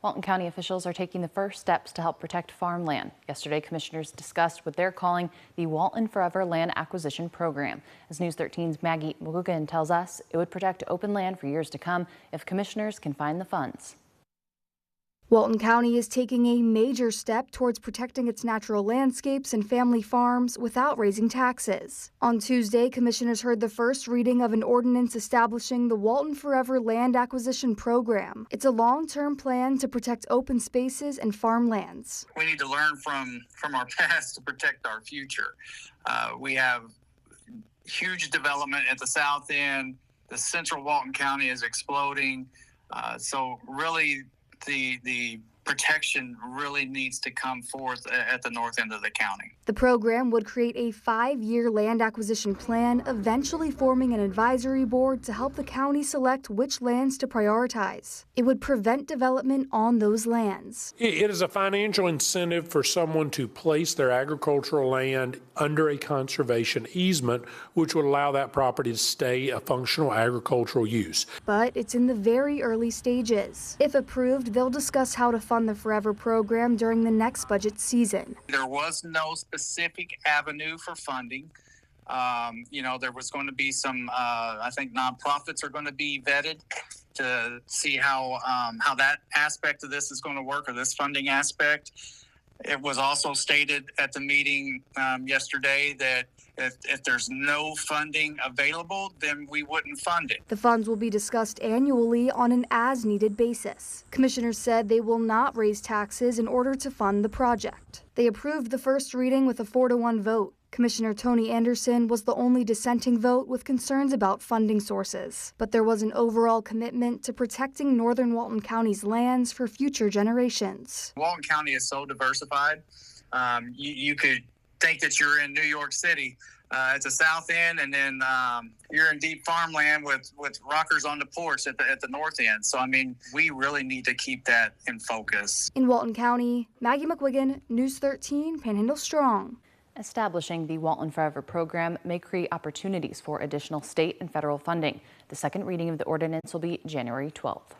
Walton County officials are taking the first steps to help protect farmland. Yesterday, commissioners discussed what they're calling the Walton Forever Land Acquisition Program. As News 13's Maggie McGugan tells us, it would protect open land for years to come if commissioners can find the funds. Walton County is taking a major step towards protecting its natural landscapes and family farms without raising taxes. On Tuesday, commissioners heard the first reading of an ordinance establishing the Walton Forever Land Acquisition Program. It's a long-term plan to protect open spaces and farmlands. We need to learn from our past to protect our future. We have huge development at the south end. The central Walton County is exploding. So really, the protection really needs to come forth at the north end of the county. The program would create a 5-year land acquisition plan, eventually forming an advisory board to help the county select which lands to prioritize. It would prevent development on those lands. It is a financial incentive for someone to place their agricultural land under a conservation easement, which would allow that property to stay a functional agricultural use. But it's in the very early stages. If approved, they'll discuss how to fund the Forever program during the next budget season. There was no specific avenue for funding. There was going to be some, I think nonprofits are going to be vetted to see how that aspect of this is going to work, or this funding aspect. It was also stated at the meeting yesterday that if there's no funding available, then we wouldn't fund it. The funds will be discussed annually on an as-needed basis. Commissioners said they will not raise taxes in order to fund the project. They approved the first reading with a 4-to-1 vote. Commissioner Tony Anderson was the only dissenting vote, with concerns about funding sources. But there was an overall commitment to protecting northern Walton County's lands for future generations. Walton County is so diversified. You could think that you're in New York City at the south end, and then you're in deep farmland with rockers on the porch at the north end. So, I mean, we really need to keep that in focus. In Walton County, Maggie McGugan, News 13, Panhandle Strong. Establishing the Walton Forever program may create opportunities for additional state and federal funding. The second reading of the ordinance will be January 12th.